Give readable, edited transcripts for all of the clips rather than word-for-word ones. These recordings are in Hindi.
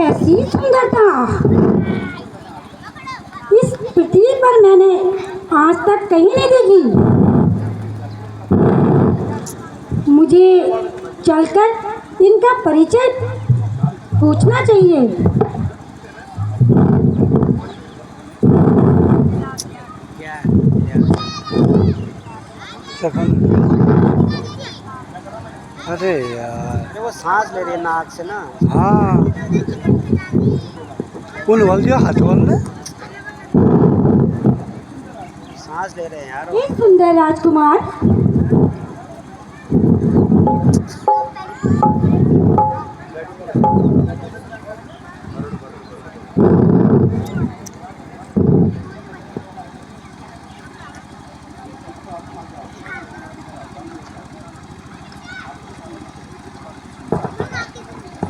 ऐसी सुंदरता इस पृथ्वी पर मैंने आज तक कहीं नहीं देखी। मुझे चलकर इनका परिचय पूछना चाहिए। अरे यार, वो सांस ले रही है नाक से ना। हाँ, कौन बोल दिया? हाथ बोल सांस ले रहे हैं यार। ये सुंदर राजकुमार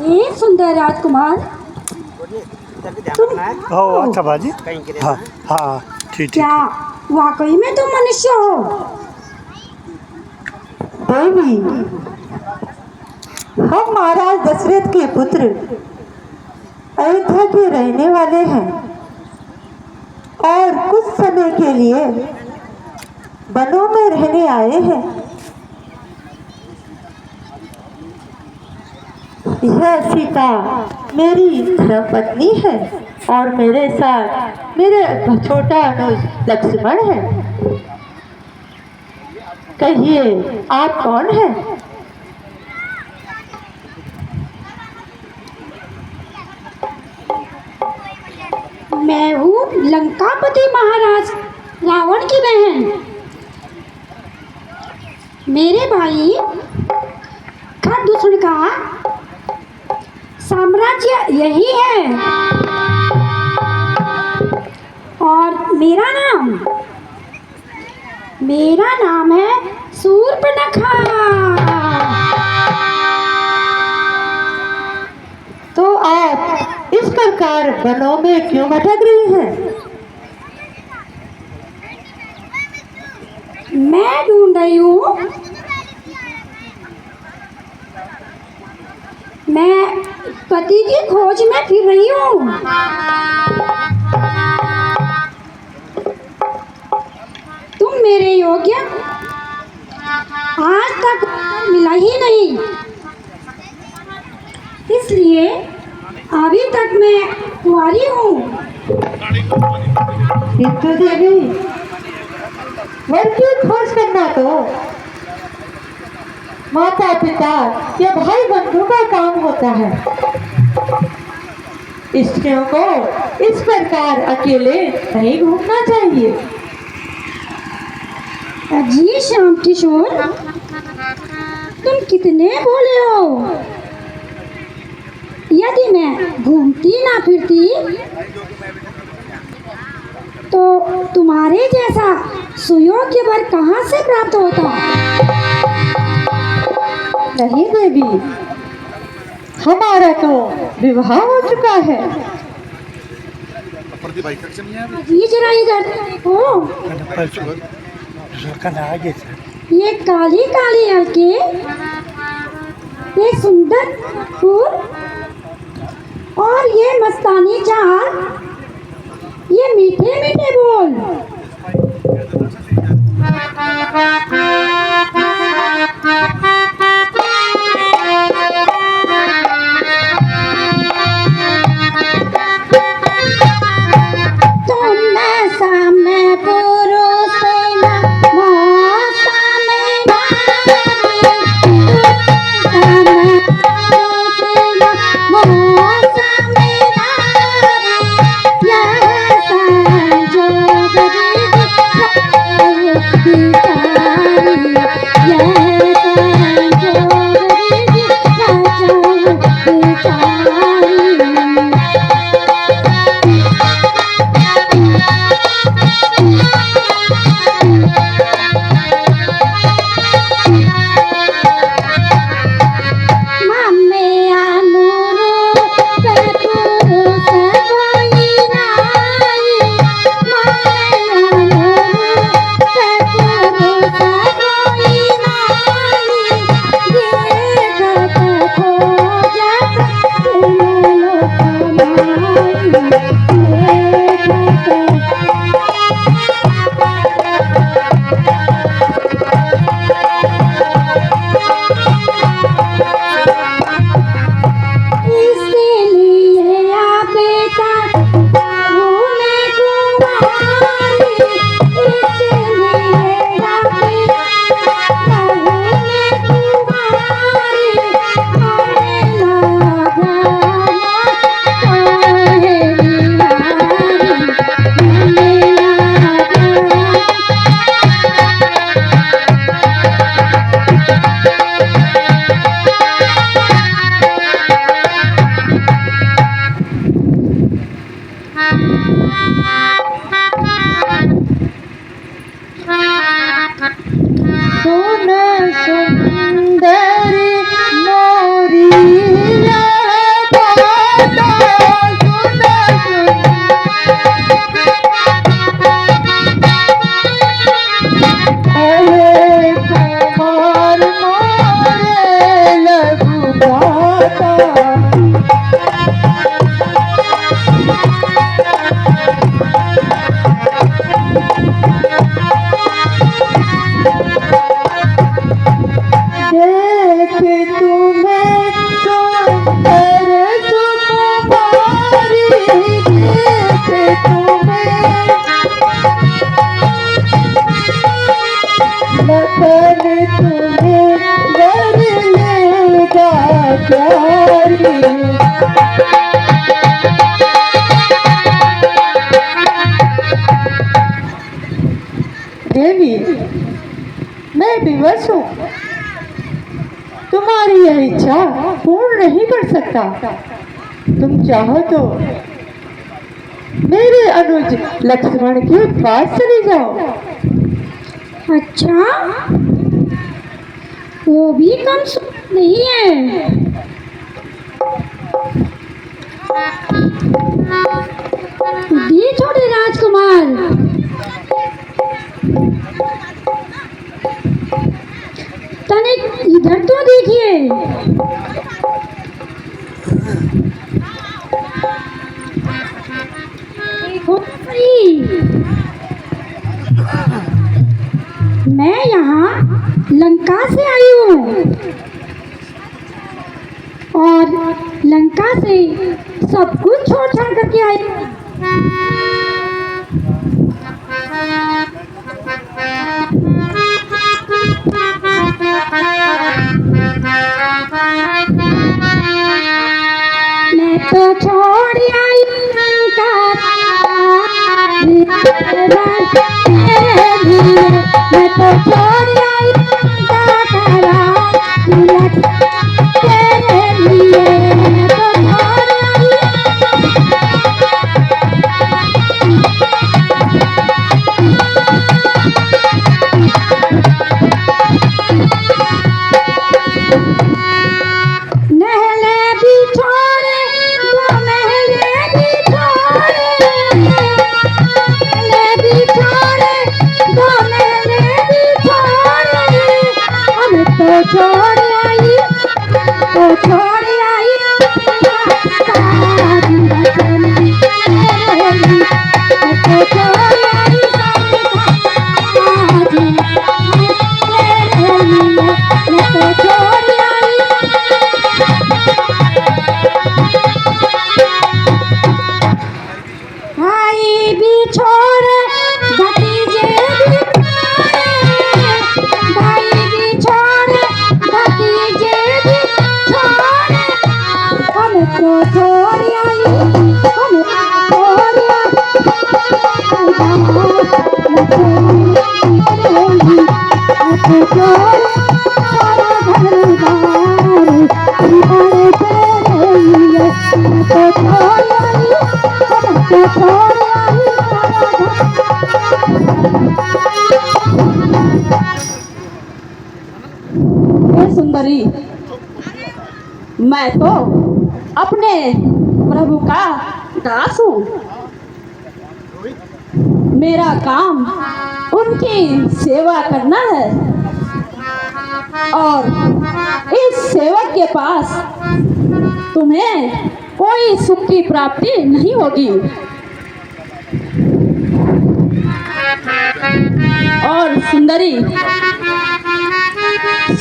ये सुंदर राजकुमार तुम हाँ, अच्छा बाजी। कहीं गिरे हाँ ना। हाँ, ठीक ठीक। क्या वाकई में तुम मनुष्य हो? देवी, हम महाराज दशरथ के पुत्र अयोध्या के रहने वाले हैं और कुछ समय के लिए वनों में रहने आए हैं। यह सीता मेरी धर्मपत्नी है और मेरे साथ मेरे छोटा अनुज लक्ष्मण है। कहिए आप कौन हैं? मैं हूँ लंकापति महाराज रावण की बहन। मेरे भाई खरदूषण का साम्राज्य यही है और मेरा नाम है शूर्पणखा। तो आप इस प्रकार वनों में क्यों भटक रही हैं? मैं ढूंढ रही हूँ, मैं पति की खोज में फिर रही हूँ। तुम मेरे योग्य आज तक मिला ही नहीं, इसलिए अभी तक मैं कुंवारी हूँ। किंतु देवी, वर की खोज करना तो माता पिता या भाई बंधु का काम होता है। स्त्रियों को इस प्रकार अकेले नहीं घूमना चाहिए। जी श्याम किशोर, तुम कितने भोले हो। यदि मैं घूमती ना फिरती तो तुम्हारे जैसा सुयोग्य वर कहाँ से प्राप्त होता। नहीं देवी, हमारा तो विवाह हो चुका है। जी जरा इधर देखो, ये काली काली हल्के, ये सुंदर फूल और ये मस्तानी चाल, ये मीठे मीठे बोल। मैं विवश हूँ। तुम्हारी यह इच्छा पूर्ण नहीं कर सकता। तुम चाहो तो मेरे अनुज लक्ष्मण के पास चले जाओ। अच्छा, वो भी कम नहीं है। ये छोटे राजकुमार, तनिक इधर तो देखिए। देखो तो सही, मैं यहाँ लंका से आई हूँ और लंका से सब कुछ छोड़ छाड़ करके आई हूँ। मैं तो छोड़ आई लंका मैं तो छोड़ आई तेरे लिए। मैं तो छोड़ आई महले भी छोड़े दो, महले भी छोड़े, महले भी छोड़े दो, महले भी छोड़े। हम तो छोड़ आई, तो छोड़ आई सारी रचना तेरी। मैं तो छोड़ आई सारी तेरे लिए। मैं तो छोड़ आई भाई भी छोड़े, भतीजे भी छोड़े, भाई भी छोड़े, भतीजे भी छोड़े। हम तो छोड़ आई, हम तो छोड़ आई, मैं तो छोड़ सारा घर-बार तुम्हारे तेरे लिए। मैं तो छोड़ आई, हम तो छोड़ आई हे सुंदरी, मैं तो अपने प्रभु का दास हूँ। मेरा काम उनकी सेवा करना है और इस सेवक के पास तुम्हें कोई सुख की प्राप्ति नहीं होगी। और सुंदरी,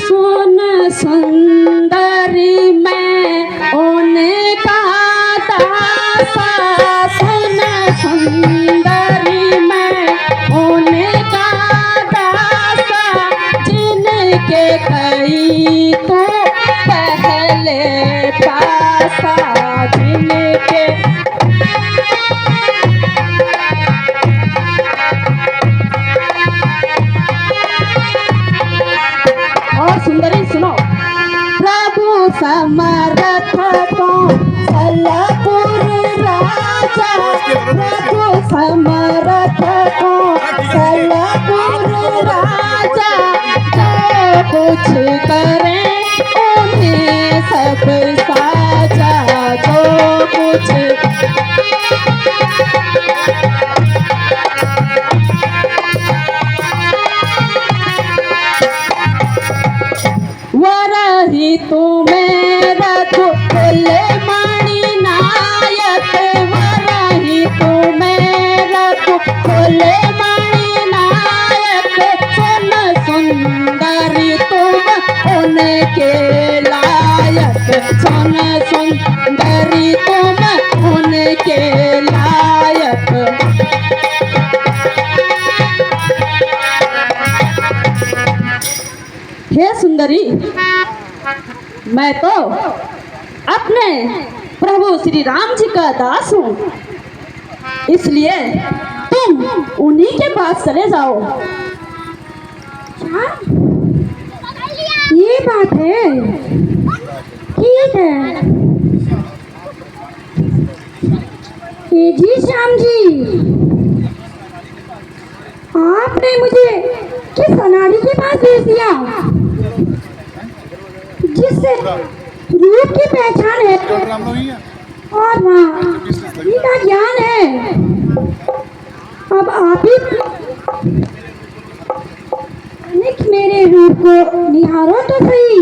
सुन सुंदरी मैं उनका दासा, सुन सुंदरी मैं उनका दासा, जिनके कई तो पहले पासा, जिनके और सुंदरी सुनो, प्रभु समर्थ को सलपुर राजा, प्रभु समर्थ को सलपुर राजा, जो कुछ करे उन्हें सब साजा, जो कुछ वरही तुम्हें रघु कुल मणि नायक, वरही तुम्हें रघु कुल मणि नायक, सुन सुंदरी तुम उनके लायक, सुन सुंदरी तुम उनके लायक। हे सुंदरी, मैं तो अपने प्रभु श्री राम जी का दास हूँ, इसलिए तुम उन्हीं के पास चले जाओ। अच्छा, ये बात है। ठीक है। ये जी श्याम जी, आपने मुझे किस अनाड़ी के पास भेज दिया जिससे रूप की पहचान है और वहाँ का ज्ञान है। अब आप ही मेरे रूप को निहारो तो सही।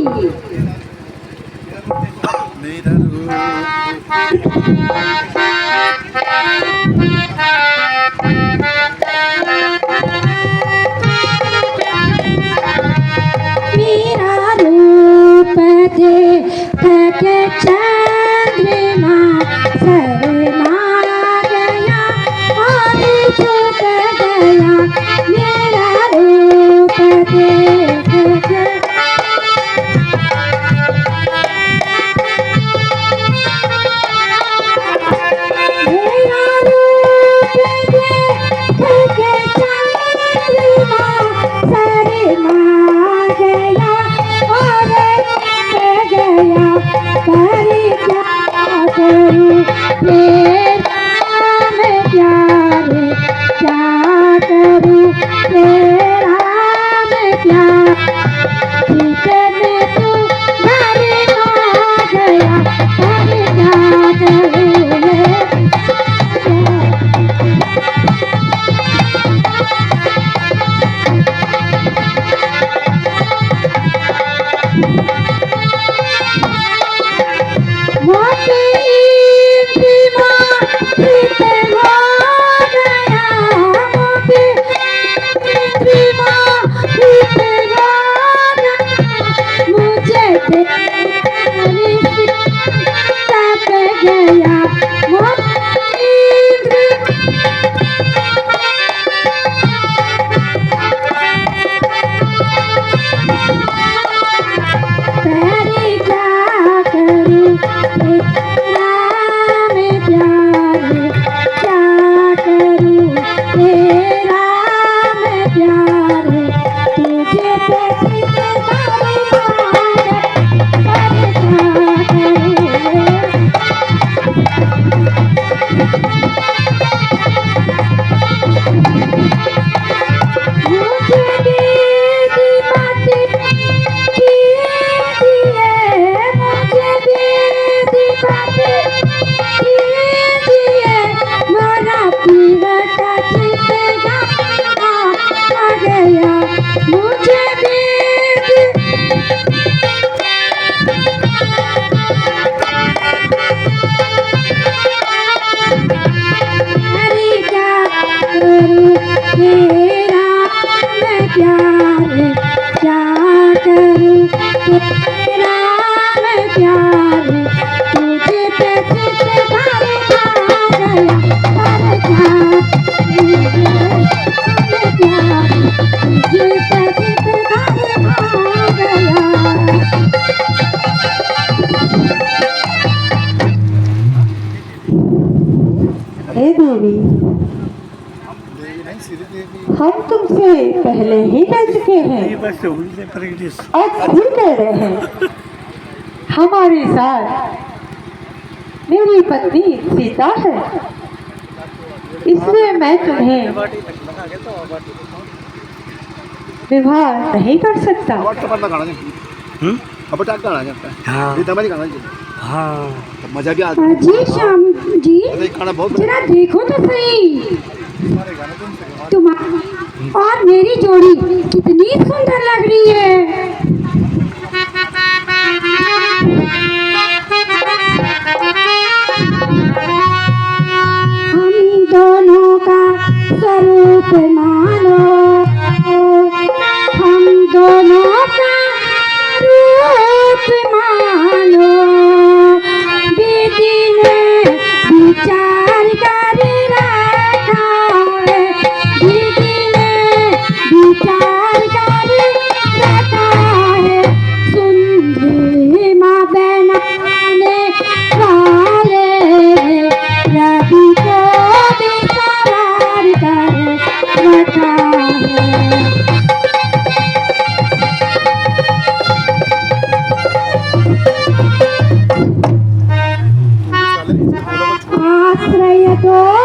मेरा रूप देख के चंद्रमा शर्मा गया और झुक गया। मेरा रूप देख के मेरा रूप देख के चंद्रमा शर्मा गया और झुक गया। पर क्या करूं तेरा मैं प्यारे, क्या करूं तेरा मैं प्यार। ठीक में तू घर आ गया, पर क्या करूं मैं। मोती प्रीत हो गया, मोती प्रीत हो गया। मुझे तेरी तक गया। मोती तेरी क्या करूं तेरा मैं प्यारे, क्या करूं तेरा मैं प्यारे। तुझे पे सितारे पर क्या करूं मुझे दीदी बातें कीजिए, मुझे दीदी बातें कीजिए। मेरा पीर का चित आ गया। मुझे दीदी अरे क्या करूं तेरा मैं प्यारे, क्या करूं तेरा मैं प्यारे। तुझे पे सितारे आ गया, पर क्या करूं मैं प्यारे। तुझे पे सितारे आ गया। हे देवी, हम तुमसे पहले ही कह चुके ये हैं, बस उल्टे प्रैक्टिस। अब फिर कह रहे हैं। हमारे साथ मेरी पत्नी सीता है, इसलिए मैं तुम्हें विवाह नहीं कर सकता। हाँ हाँ मजा भी आता जी श्याम जी, है। खाना बहुत जरा देखो तो सही, तुम्हारी और मेरी जोड़ी कितनी सुंदर लग रही है। हम दोनों का स्वरूप मानो, हम दोनों का रूप मानो। दीदी ने विचार कर रखा है, दीदी ने विचार कर रखा तो